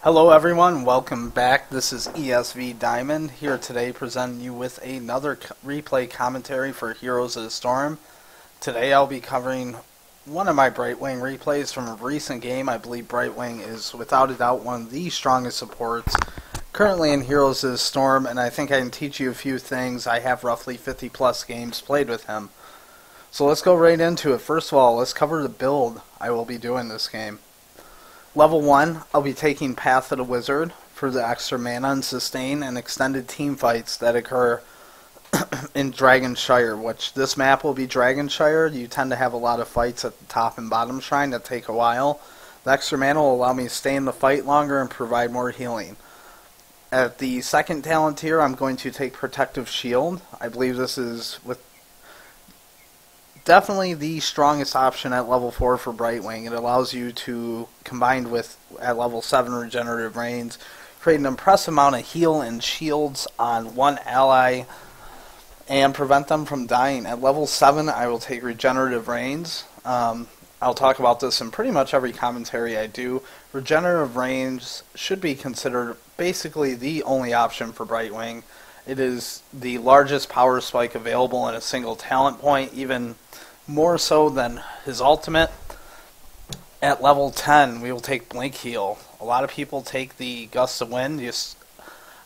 Hello everyone, welcome back. This is ESV Diamond here today presenting you with another replay commentary for Heroes of the Storm. Today I'll be covering one of my Brightwing replays from a recent game. I believe Brightwing is without a doubt one of the strongest supports currently in Heroes of the Storm, and I think I can teach you a few things. I have roughly 50 plus games played with him. So let's go right into it. First of all, let's cover the build I will be doing this game. Level 1, I'll be taking Path of the Wizard for the extra mana and sustain and extended team fights that occur in Dragonshire, which this map will be Dragonshire. You tend to have a lot of fights at the top and bottom shrine that take a while. The extra mana will allow me to stay in the fight longer and provide more healing. At the second talent tier, I'm going to take Protective Shield. I believe this is definitely the strongest option at level 4 for Brightwing. It allows you to, combined with at level 7 Regenerative Rains, create an impressive amount of heal and shields on one ally and prevent them from dying. At level 7 I will take Regenerative Rains. I'll talk about this in pretty much every commentary I do. Regenerative Rains should be considered basically the only option for Brightwing. It is the largest power spike available in a single talent point, even more so than his ultimate. At level 10, we will take Blink Heal. A lot of people take the Gust of Wind.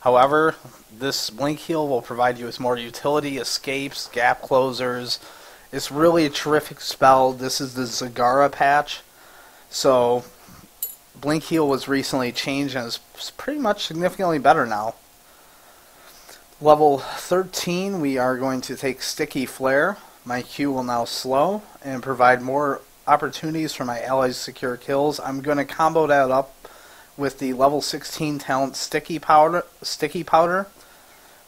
However, this Blink Heal will provide you with more utility, escapes, gap closers. It's really a terrific spell. This is the Zagara patch. So, Blink Heal was recently changed and is pretty much significantly better now. Level 13, we are going to take Sticky Flare. My Q will now slow and provide more opportunities for my allies to secure kills. I'm going to combo that up with the level 16 talent Sticky Powder.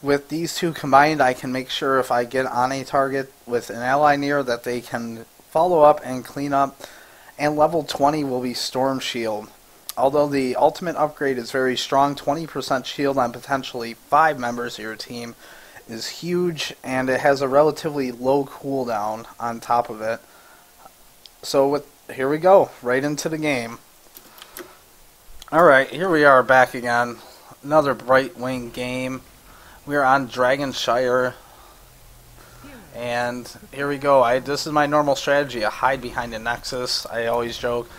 With these two combined, I can make sure if I get on a target with an ally near that they can follow up and clean up. And level 20 will be Storm Shield. Although the ultimate upgrade is very strong, 20% shield on potentially 5 members of your team is huge, and it has a relatively low cooldown on top of it. So here we go, right into the game. Alright, here we are back again. Another Brightwing game. We are on Dragonshire. And here we go. This is my normal strategy. I hide behind a Nexus. I always joke.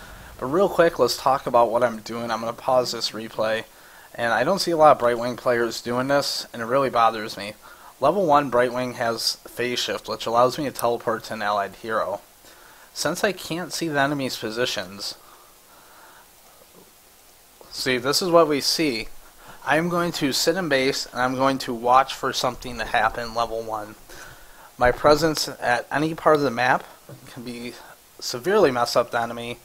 But real quick, let's talk about what I'm doing. I'm going to pause this replay. And I don't see a lot of Brightwing players doing this, and it really bothers me. Level 1 Brightwing has Phase Shift, which allows me to teleport to an allied hero. Since I can't see the enemy's positions, see, this is what we see. I'm going to sit in base, and I'm going to watch for something to happen level 1. My presence at any part of the map can be severely mess up the enemy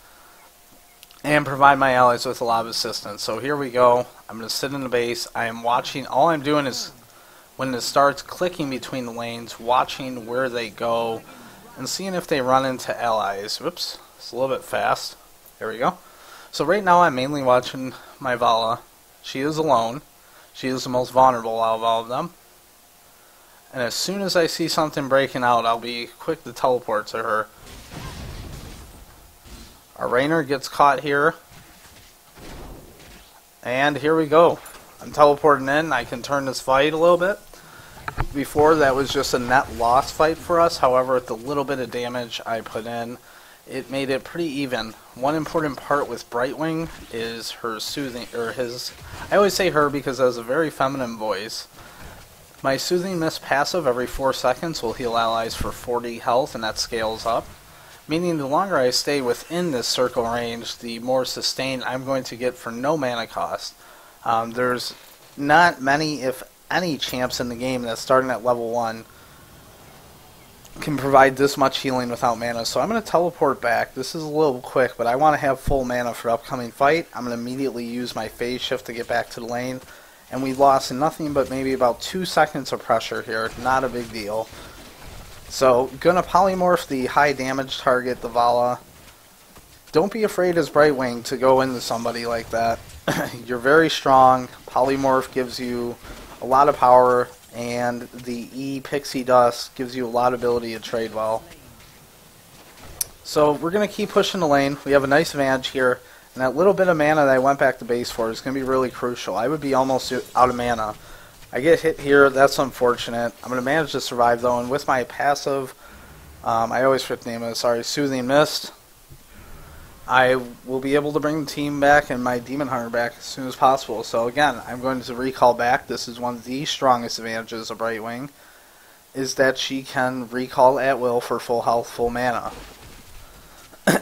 and provide my allies with a lot of assistance. So here we go. I'm going to sit in the base. I am watching. All I'm doing is, when it starts clicking between the lanes, watching where they go and seeing if they run into allies. Whoops, it's a little bit fast. There we go. So right now I'm mainly watching my Vala. She is alone. She is the most vulnerable out of all of them. And as soon as I see something breaking out, I'll be quick to teleport to her. Our Rainer gets caught here. And here we go. I'm teleporting in. I can turn this fight a little bit. Before, that was just a net loss fight for us. However, with the little bit of damage I put in, it made it pretty even. One important part with Brightwing is her soothing, or his, I always say her because it has a very feminine voice. My Soothing Mist passive every 4 seconds will heal allies for 40 health, and that scales up. Meaning the longer I stay within this circle range, the more sustain I'm going to get for no mana cost. There's not many, if any, champs in the game that's starting at level 1 can provide this much healing without mana. So I'm going to teleport back. This is a little quick, but I want to have full mana for upcoming fight. I'm going to immediately use my Phase Shift to get back to the lane. And we lost nothing but maybe about 2 seconds of pressure here. Not a big deal. So, gonna polymorph the high damage target, the Vala. Don't be afraid as Brightwing to go into somebody like that. You're very strong. Polymorph gives you a lot of power, and the E Pixie Dust gives you a lot of ability to trade well. So we're going to keep pushing the lane. We have a nice advantage here. And that little bit of mana that I went back to base for is going to be really crucial. I would be almost out of mana. I get hit here, that's unfortunate. I'm going to manage to survive though, and with my passive, I always forget the name of it, sorry, Soothing Mist, I will be able to bring the team back and my Demon Hunter back as soon as possible. So again, I'm going to recall back. This is one of the strongest advantages of Brightwing, is that she can recall at will for full health, full mana,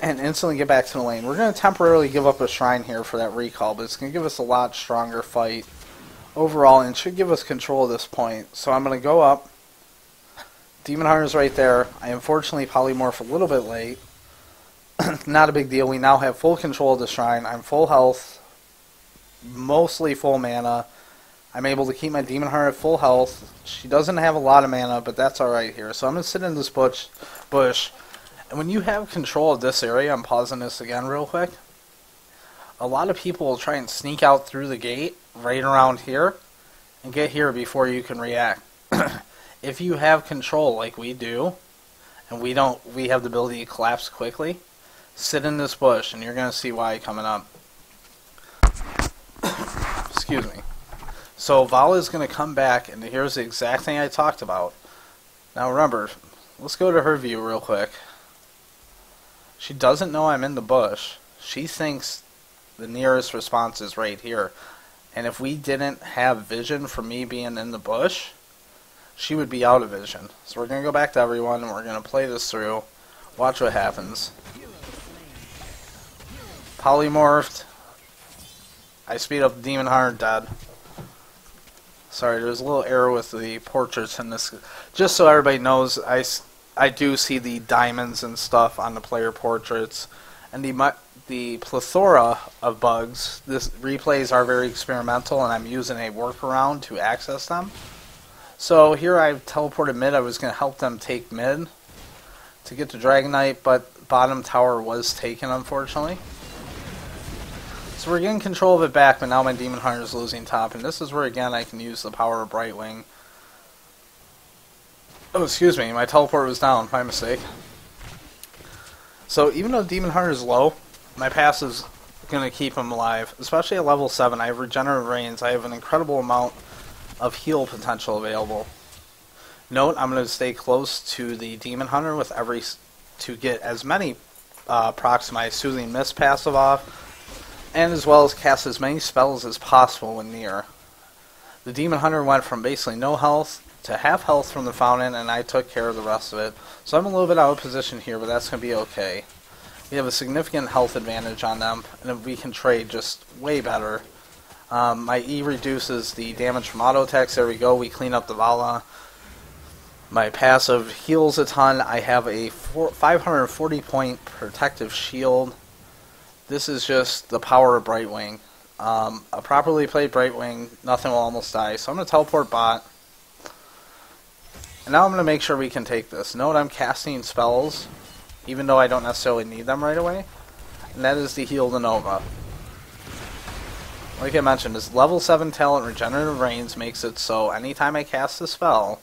and instantly get back to the lane. We're going to temporarily give up a shrine here for that recall, but it's going to give us a lot stronger fight overall and should give us control at this point. So I'm going to go up. Demon Hunter's right there. I unfortunately polymorph a little bit late. Not a big deal. We now have full control of the shrine. I'm full health, mostly full mana. I'm able to keep my Demon Hunter at full health. She doesn't have a lot of mana, but that's alright here. So I'm going to sit in this bush. And when you have control of this area, I'm pausing this again real quick. A lot of people will try and sneak out through the gate right around here and get here before you can react. If you have control like we do, and we have the ability to collapse quickly, sit in this bush and you're going to see why coming up. Excuse me. So Vala is going to come back, and here's the exact thing I talked about. Now remember, let's go to her view real quick. She doesn't know I'm in the bush. She thinks the nearest response is right here. And if we didn't have vision for me being in the bush, she would be out of vision. So we're going to go back to everyone, and we're going to play this through. Watch what happens. Polymorphed. I speed up the Demon Hunter, dead. Sorry, there's a little error with the portraits in this. Just so everybody knows, I do see the diamonds and stuff on the player portraits, and the plethora of bugs. This replays are very experimental, and I'm using a workaround to access them. So here I've teleported mid. I was going to help them take mid to get to Dragon Knight, but bottom tower was taken, unfortunately. So we're getting control of it back, but now my Demon Hunter is losing top, and this is where again I can use the power of Brightwing. Oh, excuse me, my teleport was down, my mistake. So even though Demon Hunter is low, my passive's going to keep him alive, especially at level 7. I have regenerative reigns. I have an incredible amount of heal potential available. Note, I'm going to stay close to the Demon Hunter with to get as many procs of my Soothing Mist passive off, and as well as cast as many spells as possible when near. The Demon Hunter went from basically no health to half health from the fountain, and I took care of the rest of it. So I'm a little bit out of position here, but that's going to be okay. We have a significant health advantage on them, and we can trade just way better. My E reduces the damage from auto attacks. There we go. We clean up the Vala. My passive heals a ton. I have a 540 point protective shield. This is just the power of Brightwing. A properly played Brightwing, nothing will almost die. So I'm going to teleport bot. And now I'm going to make sure we can take this. Note I'm casting spells, even though I don't necessarily need them right away. And that is the Heal the Nova. Like I mentioned, this level 7 talent Regenerative Reigns makes it so anytime I cast a spell,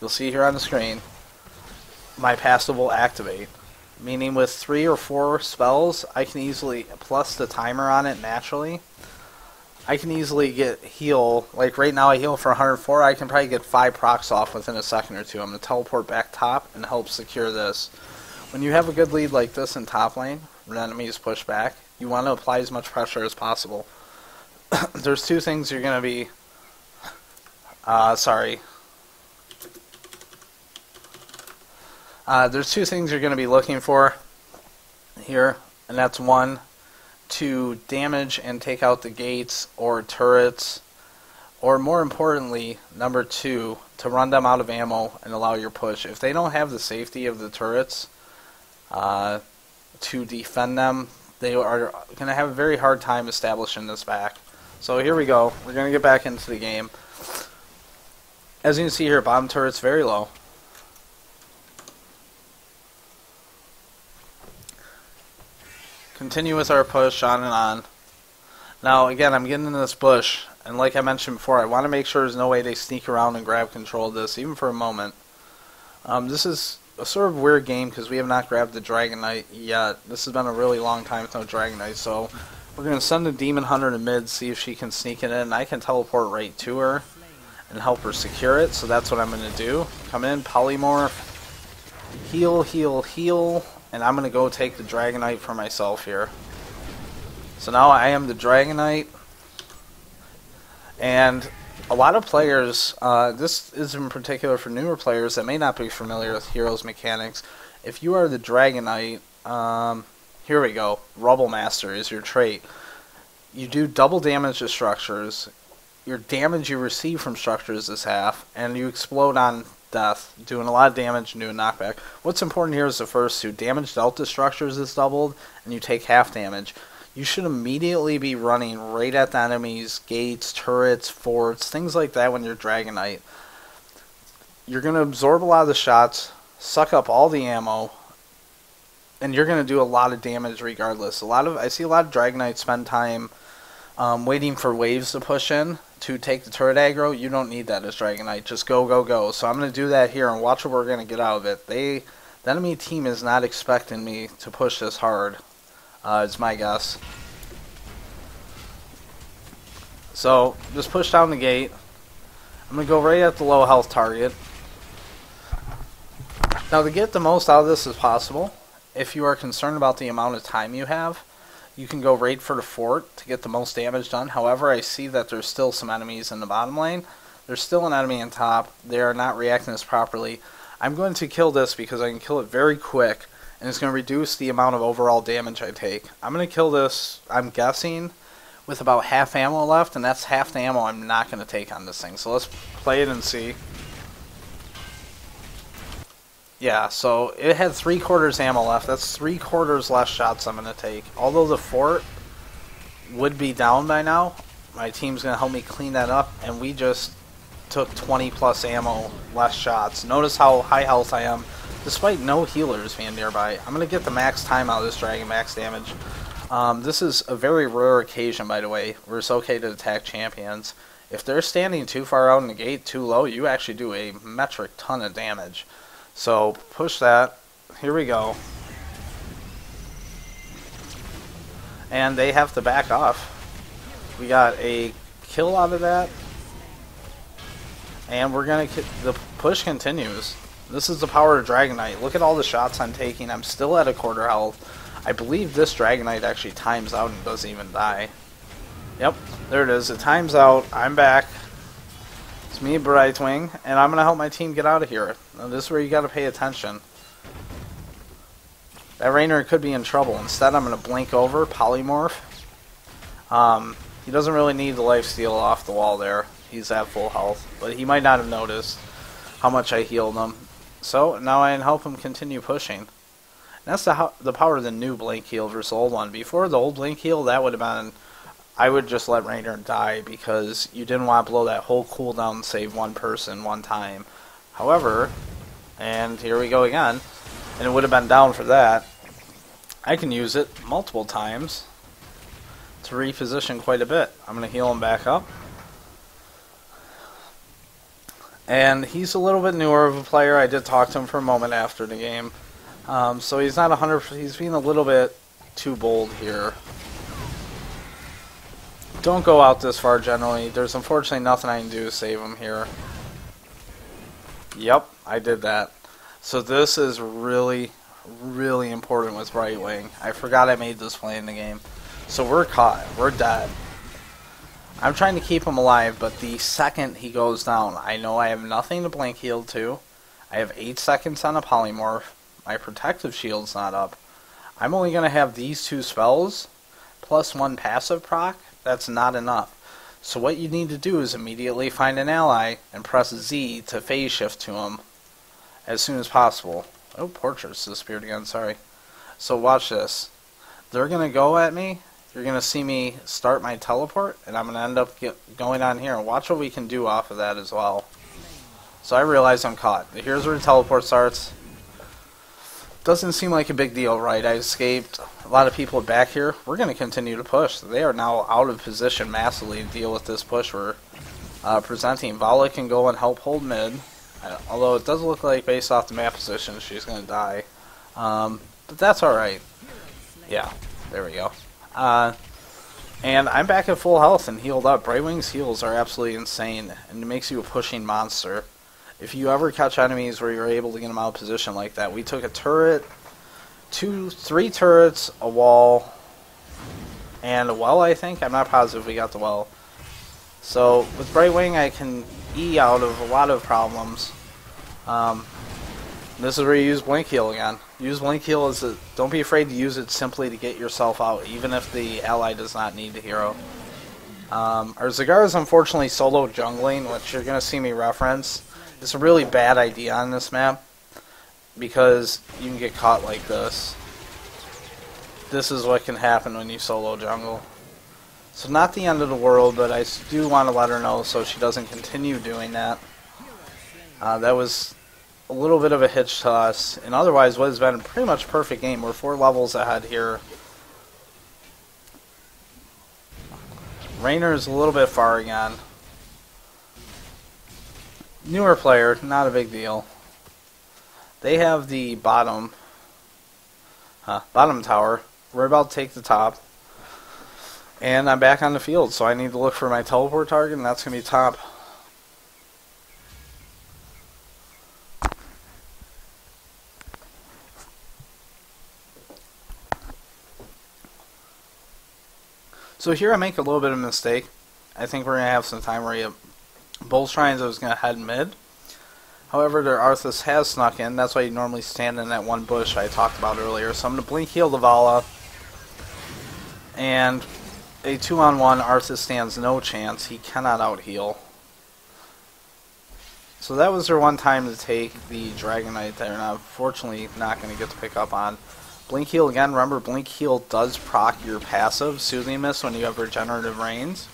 you'll see here on the screen, my passive will activate. Meaning with 3 or 4 spells, I can easily, plus the timer on it naturally, I can easily get heal. Like right now I heal for 104, I can probably get 5 procs off within a second or two. I'm going to teleport back top and help secure this. When you have a good lead like this in top lane, when enemies push back, you want to apply as much pressure as possible. There's 2 things you're going to be... There's 2 things you're going to be looking for here, and that's 1, to damage and take out the gates or turrets, or more importantly, number 2, to run them out of ammo and allow your push. If they don't have the safety of the turrets to defend them, they are going to have a very hard time establishing this back. So here we go. We're going to get back into the game. As you can see here, bottom turret's very low. Continue with our push on and on. Now again, I'm getting in this bush, and like I mentioned before, I want to make sure there's no way they sneak around and grab control of this, even for a moment. This is a sort of weird game because we have not grabbed the Dragon Knight yet. This has been a really long time with no Dragon Knight, so we're going to send the Demon Hunter to mid, see if she can sneak it in. I can teleport right to her and help her secure it, so that's what I'm going to do. Come in, polymorph, heal, heal, heal, and I'm going to go take the Dragon Knight for myself here. So now I am the Dragon Knight, and a lot of players, this is in particular for newer players that may not be familiar with Heroes mechanics. If you are the Dragon Knight, here we go, Rubble Master is your trait. You do double damage to structures. Your damage you receive from structures is half, and you explode on death, doing a lot of damage and doing knockback. What's important here is the first two. Damage dealt to structures is doubled, and you take half damage. You should immediately be running right at the enemies, gates, turrets, forts, things like that when you're Dragon Knight. You're going to absorb a lot of the shots, suck up all the ammo, and you're going to do a lot of damage regardless. I see a lot of Dragon Knights spend time waiting for waves to push in to take the turret aggro. You don't need that as Dragon Knight. Just go, go, go. So I'm going to do that here and watch what we're going to get out of it. The enemy team is not expecting me to push this hard. It's my guess. So just push down the gate. I'm going to go right at the low health target. Now to get the most out of this as possible, if you are concerned about the amount of time you have, you can go right for the fort to get the most damage done. However, I see that there's still some enemies in the bottom lane. There's still an enemy on top. They are not reacting this properly. I'm going to kill this because I can kill it very quick, and it's going to reduce the amount of overall damage I take. I'm going to kill this, I'm guessing, with about half ammo left, and that's half the ammo I'm not going to take on this thing. So let's play it and see. Yeah, so it had 3/4 ammo left. That's 3/4 less shots I'm going to take. Although the fort would be down by now, my team's going to help me clean that up, and we just took 20 plus ammo less shots. Notice how high health I am, despite no healers being nearby. I'm going to get the max time out of this dragon, max damage. This is a very rare occasion, by the way, where it's okay to attack champions. If they're standing too far out in the gate, too low, you actually do a metric ton of damage. So push that. Here we go. And they have to back off. We got a kill out of that. And we're going to... The push continues. This is the power of Dragon Knight. Look at all the shots I'm taking. I'm still at a 1/4 health. I believe this Dragon Knight actually times out and doesn't even die. Yep, there it is. It times out. I'm back. It's me, Brightwing, and I'm going to help my team get out of here. Now, this is where you got to pay attention. That Rainer could be in trouble. Instead, I'm going to blink over, polymorph. He doesn't really need the lifesteal off the wall there. He's at full health, but he might not have noticed how much I healed him. So now I can help him continue pushing. And that's the power of the new blink heal versus the old one. Before the old blink heal, that would have been... I would just let Rainer die because you didn't want to blow that whole cooldown and save one person one time. However, and here we go again, and it would have been down for that. I can use it multiple times to reposition quite a bit. I'm going to heal him back up. And he's a little bit newer of a player. I did talk to him for a moment after the game. So he's not 100%, he's being a little bit too bold here. Don't go out this far generally. There's unfortunately nothing I can do to save him here. Yep, I did that. So this is really, really important with Brightwing. I forgot I made this play in the game. So we're caught. We're dead. I'm trying to keep him alive, but the second he goes down, I know I have nothing to blink heal to. I have 8 seconds on a polymorph. My protective shield's not up. I'm only going to have these 2 spells, plus 1 passive proc. That's not enough. So what you need to do is immediately find an ally and press Z to phase shift to him as soon as possible. Oh, Portrait's disappeared again, sorry. So watch this. They're going to go at me. You're going to see me start my teleport, and I'm going to end up going on here. And watch what we can do off of that as well. So I realize I'm caught. Here's where the teleport starts. Doesn't seem like a big deal, right? I escaped. A lot of people back here. We're going to continue to push. They are now out of position massively to deal with this push we're presenting. Vala can go and help hold mid. Although it does look like, based off the map position, she's going to die. But that's alright. Yeah, there we go. And I'm back at full health and healed up. Brightwing's heals are absolutely insane, and it makes you a pushing monster. If you ever catch enemies where you're able to get them out of position like that, we took a turret, 3 turrets, a wall, and a well, I think. I'm not positive we got the well. So with Brightwing, I can E out of a lot of problems. This is where you use Blink Heal again. Use Blink Heal don't be afraid to use it simply to get yourself out, even if the ally does not need the hero. Our Zagara is unfortunately solo jungling, which you're going to see me reference. It's a really bad idea on this map, because you can get caught like this. This is what can happen when you solo jungle. So not the end of the world, but I do want to let her know so she doesn't continue doing that. That was a little bit of a hitch to us, and otherwise what has been a pretty much perfect game. We're 4 levels ahead here. Raynor's a little bit far again. Newer player, not a big deal. They have the bottom tower. We're about to take the top. And I'm back on the field, so I need to look for my teleport target, and that's going to be top. So here I make a little bit of a mistake. I think we're going to have some time where both shrines I was going to head mid. However, their Arthas has snuck in. That's why you normally stand in that one bush I talked about earlier. So I'm going to blink heal the Vala. And a 2-on-1, Arthas stands no chance. He cannot out-heal. So that was their one time to take the Dragon Knight that they're unfortunately not going to get to pick up on. Blink Heal again. Remember, Blink Heal does proc your passive, Soothing Mist, when you have Regenerative Rains.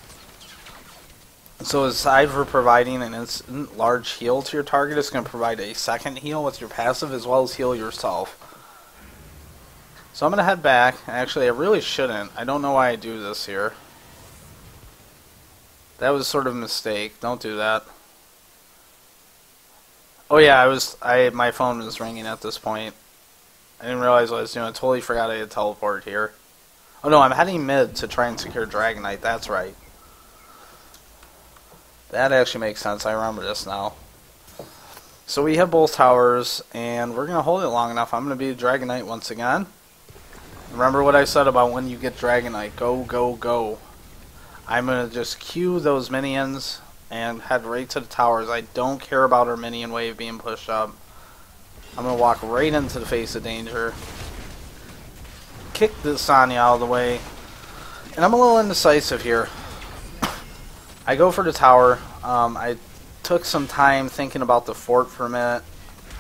So aside for providing an instant large heal to your target, it's going to provide a second heal with your passive as well as heal yourself. So I'm going to head back. Actually, I really shouldn't. I don't know why I do this here. That was sort of a mistake. Don't do that. Oh yeah, my phone was ringing at this point. I didn't realize what I was doing. I totally forgot I had teleport here. Oh no, I'm heading mid to try and secure Dragon Knight. That's right. That actually makes sense. I remember this now. So we have both towers, and we're going to hold it long enough. I'm going to be Dragon Knight once again. Remember what I said about when you get Dragon Knight. Go, go, go. I'm going to just queue those minions and head right to the towers. I don't care about our minion wave being pushed up. I'm going to walk right into the face of danger. Kick this Sonya out of the way. And I'm a little indecisive here. I go for the tower. I took some time thinking about the fort for a minute.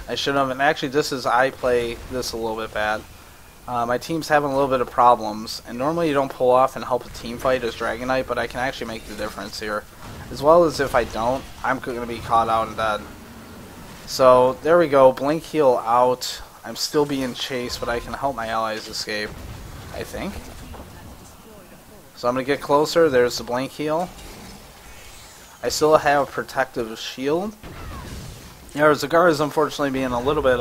I should have, and actually I play this a little bit bad. My team's having a little bit of problems, and normally you don't pull off and help a team fight as Dragon Knight, but I can actually make the difference here. As well as if I don't, I'm going to be caught out and dead. So there we go, Blink Heal out. I'm still being chased, but I can help my allies escape, I think. So I'm going to get closer. There's the Blink Heal. I still have Protective Shield. Yeah, Zagara is unfortunately being a little bit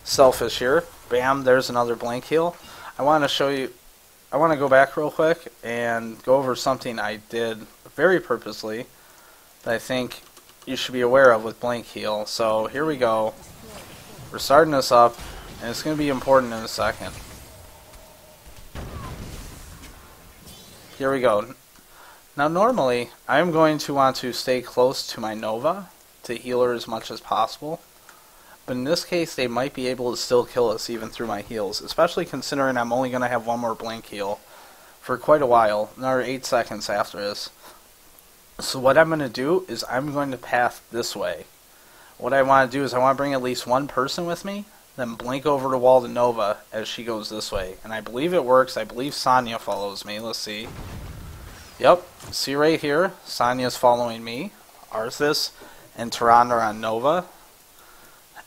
selfish here. Bam, there's another Blink Heal. I want to show you, I want to go back real quick and go over something I did very purposely that I think you should be aware of with Blink Heal. So here we go. We're starting this up, and it's going to be important in a second. Here we go. Now normally, I'm going to want to stay close to my Nova to heal her as much as possible. But in this case, they might be able to still kill us even through my heals, especially considering I'm only going to have one more Blink Heal for quite a while, another 8 seconds after this. So what I'm going to do is I'm going to path this way. What I want to do is I want to bring at least one person with me, then blink over the wall to Nova as she goes this way. And I believe it works. I believe Sonya follows me. Let's see. Yep, see right here, Sonya's following me, Arthas, and Tyrande are on Nova.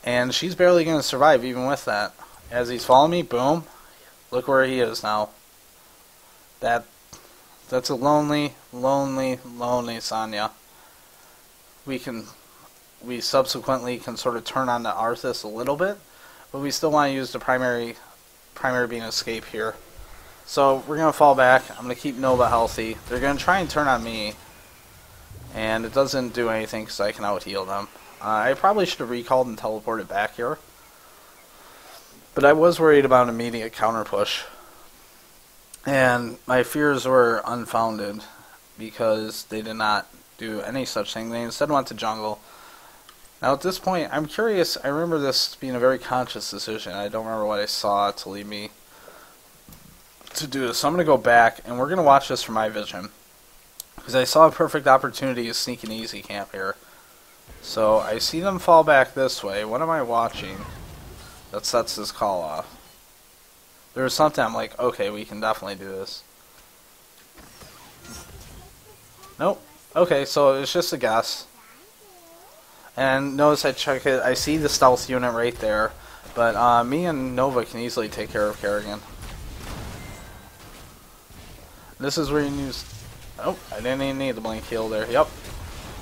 And she's barely going to survive even with that. As he's following me, boom, look where he is now. That's a lonely, lonely, lonely Sonya. We can we subsequently can sort of turn on the Arthas a little bit, but we still want to use the primary being escape here. So we're going to fall back. I'm going to keep Nova healthy. They're going to try and turn on me, and it doesn't do anything because I can out-heal them. I probably should have recalled and teleported back here, but I was worried about an immediate counter push, and my fears were unfounded because they did not do any such thing. They instead went to jungle. Now at this point, I'm curious. I remember this being a very conscious decision. I don't remember what I saw to lead me to do this. So I'm going to go back, and we're going to watch this from my vision, because I saw a perfect opportunity to sneak an easy camp here. So I see them fall back this way. What am I watching that sets this call off? There was something I'm like, okay, we can definitely do this. Nope. Okay, so it's just a guess. And notice I check it. I see the stealth unit right there. But me and Nova can easily take care of Kerrigan. This is where you use... Oh, I didn't even need the blink heal there. Yep.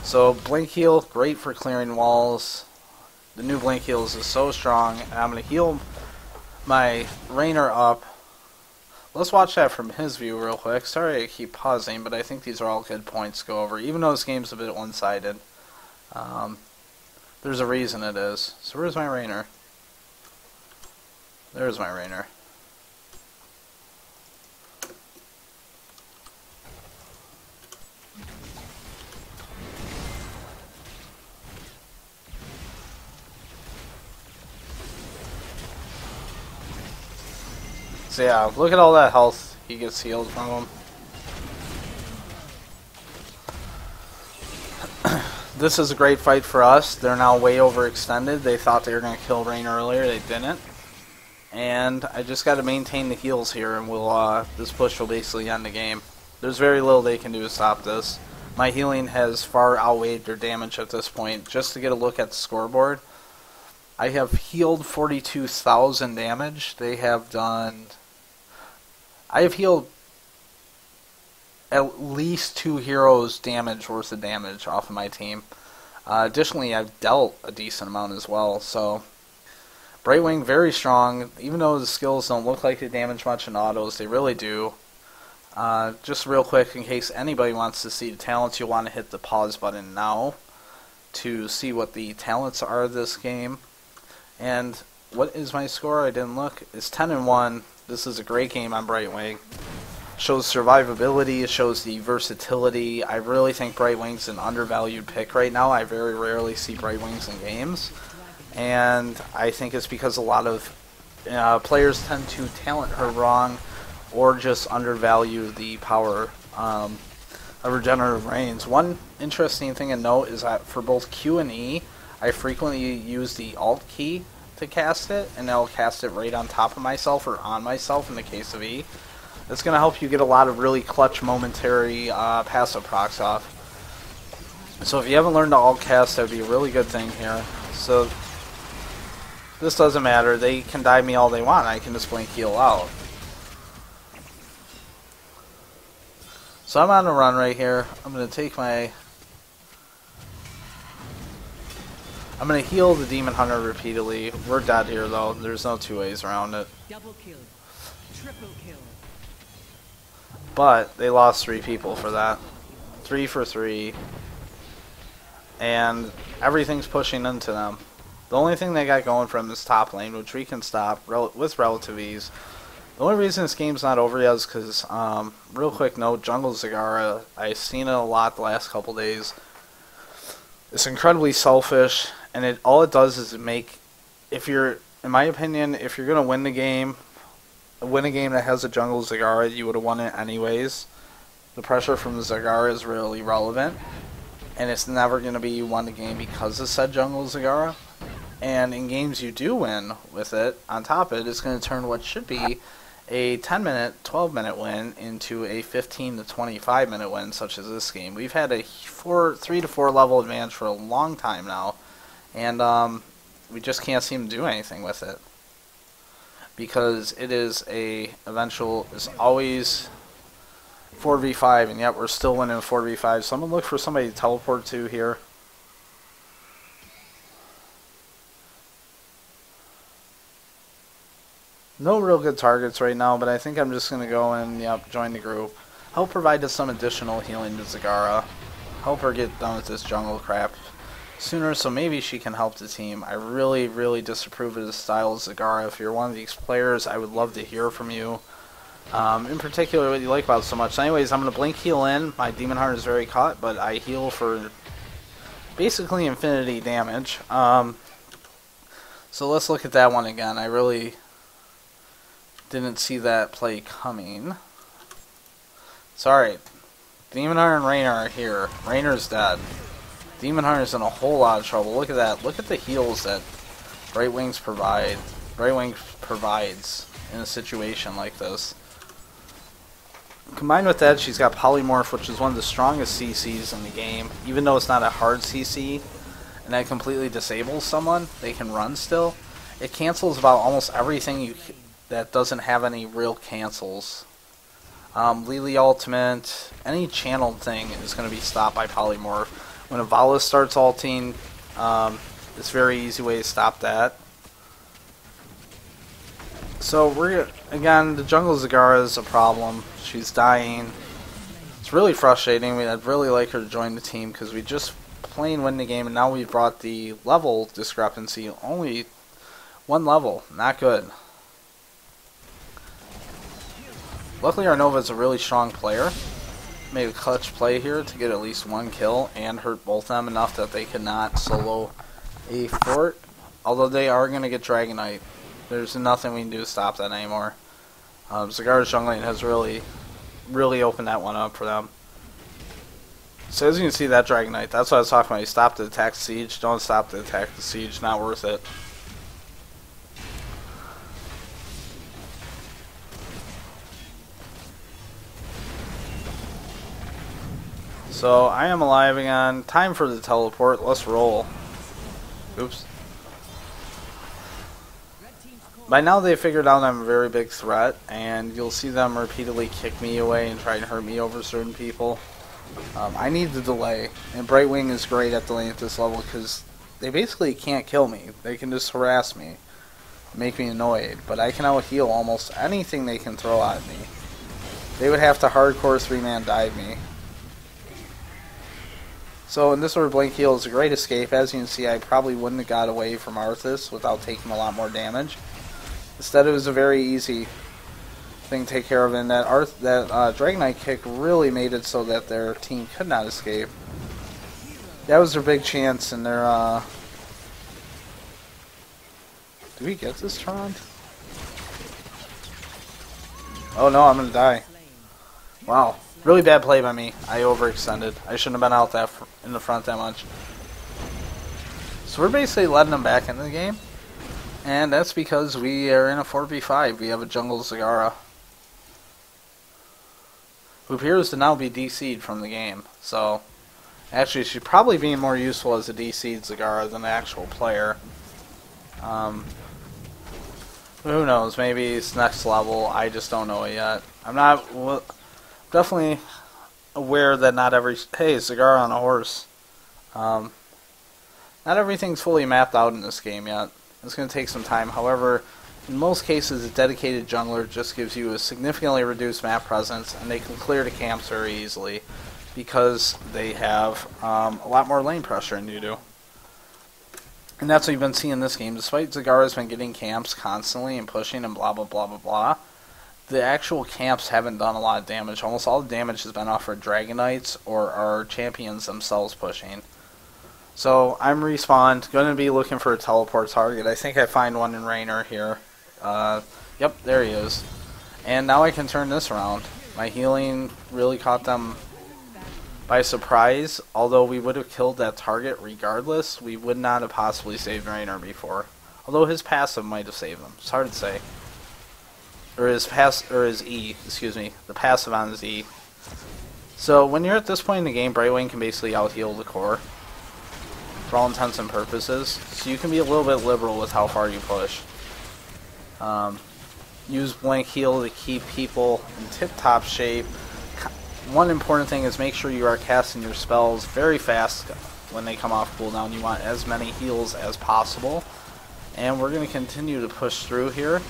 So blink heal, great for clearing walls. The new blink heals is so strong. And I'm going to heal my Rainer up. Let's watch that from his view real quick. Sorry I keep pausing, but I think these are all good points to go over. Even though this game's a bit one-sided. There's a reason it is. So where's my Rainer? There's my Rainer. So yeah, look at all that health he gets healed from him. This is a great fight for us. They're now way overextended. They thought they were going to kill Rain earlier. They didn't. And I just got to maintain the heals here, and we'll this push will basically end the game. There's very little they can do to stop this. My healing has far outweighed their damage at this point. Just to get a look at the scoreboard, I have healed 42,000 damage. They have done... I have healed at least 2 heroes' damage worth of damage off of my team. Additionally, I've dealt a decent amount as well. So, Brightwing, very strong. Even though the skills don't look like they damage much in autos, they really do. Just real quick, in case anybody wants to see the talents, you'll want to hit the pause button now to see what the talents are of this game. And what is my score? I didn't look. It's 10-1. This is a great game on Brightwing. Shows survivability, it shows the versatility. I really think Brightwing's an undervalued pick right now. I very rarely see Brightwings in games. And I think it's because a lot of players tend to talent her wrong or just undervalue the power of regenerative rains. One interesting thing to note is that for both Q and E, I frequently use the Alt key to cast it, and I'll cast it right on top of myself or on myself in the case of E. It's going to help you get a lot of really clutch momentary passive procs off. So if you haven't learned to alt cast, that would be a really good thing here. So this doesn't matter. They can dive me all they want. I can just blink heal out. So I'm on a run right here. I'm going to take my... I'm going to heal the Demon Hunter repeatedly. We're dead here, though. There's no two ways around it. Double kill. Triple kill. But they lost 3 people for that. 3 for 3. And everything's pushing into them. The only thing they got going from this top lane, which we can stop with relative ease. The only reason this game's not over yet is because, real quick note, Jungle Zagara, I've seen it a lot the last couple days. It's incredibly selfish, and all it does is make, if you're, in my opinion, if you're going to win a game that has a Jungle Zagara, you would have won it anyways. The pressure from the Zagara is really relevant, and it's never going to be you won the game because of said Jungle Zagara. And in games you do win with it, on top of it, it's going to turn what should be a 10-minute, 12-minute win into a 15 to 25-minute win, such as this game. We've had a 3 to 4 level advantage for a long time now, and we just can't seem to do anything with it. Because it is it's always 4v5, and yet we're still winning 4v5. So I'm going to look for somebody to teleport to here. No real good targets right now, but I think I'm just going to go and, yep, join the group. Help provide us some additional healing to Zagara. Help her get done with this jungle crap sooner, so maybe she can help the team. I really, really disapprove of the style of Zagara. If you're one of these players, I would love to hear from you. In particular, what you like about it so much. Anyways, I'm going to blink heal in. My Demon Heart is very caught, but I heal for basically infinity damage. So let's look at that one again. I really didn't see that play coming. Sorry. Demon Heart and Raynor are here. Raynor's dead. Demon Heart is in a whole lot of trouble. Look at that. Look at the heals that Brightwing provides in a situation like this. Combined with that, she's got Polymorph, which is one of the strongest CCs in the game. Even though it's not a hard CC, and that completely disables someone, they can run still. It cancels about almost everything that doesn't have any real cancels. Lily Ultimate, any channeled thing is going to be stopped by Polymorph. When a Valis starts ulting, it's a very easy way to stop that. So again, the jungle Zagara is a problem. She's dying. It's really frustrating. I'd really like her to join the team because we just plain win the game, and now we've brought the level discrepancy only one level. Not good. Luckily, our Nova is a really strong player. Made a clutch play here to get at least one kill and hurt both them enough that they cannot solo a fort. Although they are going to get Dragonite. There's nothing we can do to stop that anymore. Zagara's jungling has really opened that one up for them. So as you can see, that Dragonite, that's what I was talking about. You stop to attack the siege. Don't stop to attack the siege. Not worth it. So I am alive again. Time for the teleport. Let's roll. Oops. By now they figured out I'm a very big threat, and you'll see them repeatedly kick me away and try and hurt me over certain people. I need the delay, and Brightwing is great at delaying at this level because they basically can't kill me. They can just harass me, make me annoyed, but I can out-heal almost anything they can throw at me. They would have to hardcore 3-man dive me. So in this sort of blink heal is a great escape. As you can see, I probably wouldn't have got away from Arthas without taking a lot more damage. Instead, it was a very easy thing to take care of, and that Dragonite kick really made it so that their team could not escape. That was their big chance, and their did we get this turned? Oh no, I'm gonna die. Wow, really bad play by me. I overextended. I shouldn't have been out that in the front that much. So we're basically letting them back into the game. And that's because we are in a 4v5. We have a jungle Zagara, who appears to now be DC'd from the game. So, actually, she's probably being more useful as a DC'd Zagara than the actual player. Who knows? Maybe it's next level. I just don't know it yet. I'm not definitely aware that not every... Hey, Zagara on a horse. Not everything's fully mapped out in this game yet. It's going to take some time. However, in most cases, a dedicated jungler just gives you a significantly reduced map presence, and they can clear the camps very easily because they have a lot more lane pressure than you do. And that's what you've been seeing in this game. Despite Zagara's been getting camps constantly and pushing and blah, blah, blah, blah, blah, the actual camps haven't done a lot of damage. Almost all the damage has been off our Dragonites or our champions themselves pushing. So I'm respawned, going to be looking for a teleport target. I think I find one in Raynor here. Yep, there he is. And now I can turn this around. My healing really caught them by surprise. Although we would have killed that target regardless, we would not have possibly saved Raynor before. Although his passive might have saved him. It's hard to say. Or his E, excuse me. The passive on his E. So when you're at this point in the game, Brightwing can basically out-heal the core. For all intents and purposes. So you can be a little bit liberal with how far you push. Use blank heal to keep people in tip-top shape. One important thing is make sure you are casting your spells very fast when they come off cooldown. You want as many heals as possible. And we're going to continue to push through here.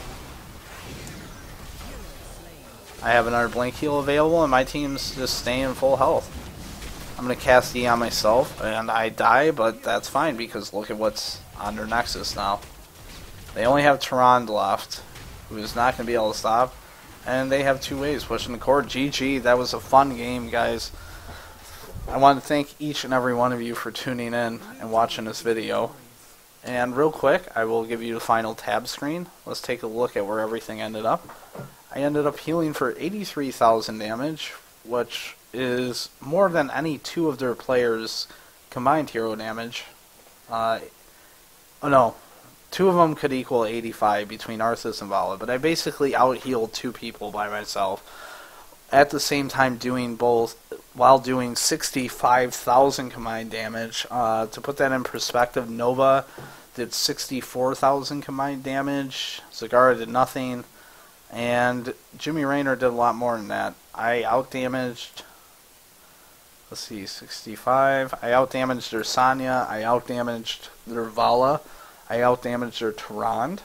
I have another blink heal available, and my team's just staying full health. I'm going to cast E on myself, and I die, but that's fine, because look at what's on their Nexus now. They only have Tyrande left, who is not going to be able to stop, and they have 2 waves pushing the court. GG, that was a fun game, guys. I want to thank each and every one of you for tuning in and watching this video. And real quick, I will give you the final tab screen. Let's take a look at where everything ended up. I ended up healing for 83,000 damage, which is more than any 2 of their players' combined hero damage. Oh no, 2 of them could equal 85 between Arthas and Vala, but I basically out-healed 2 people by myself. At the same time doing both, while doing 65,000 combined damage. To put that in perspective, Nova did 64,000 combined damage, Zagara did nothing, and Jimmy Raynor did a lot more than that. I outdamaged, let's see, 65. I outdamaged their Sonya, I outdamaged their Vala, I outdamaged their Tyrande.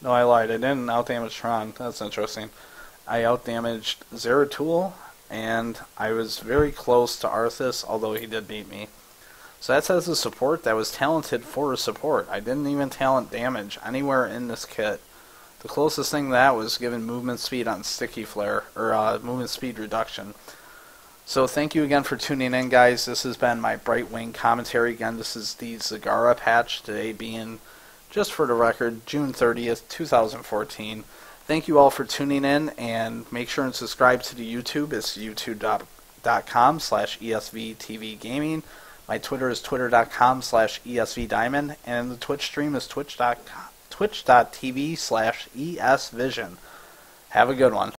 No, I lied. I didn't outdamage Tyrande. That's interesting. I outdamaged Zeratul, and I was very close to Arthas, although he did beat me. So that's as a support that was talented for a support. I didn't even talent damage anywhere in this kit. The closest thing to that was given movement speed on Sticky Flare, or movement speed reduction. So thank you again for tuning in, guys. This has been my Brightwing commentary. Again, this is the Zagara patch, today being, just for the record, June 30th, 2014. Thank you all for tuning in, and make sure and subscribe to the YouTube. It's youtube.com/ESVTVGaming. My Twitter is twitter.com/ESVDiamond, and the Twitch stream is twitch.tv/ESVision. Have a good one.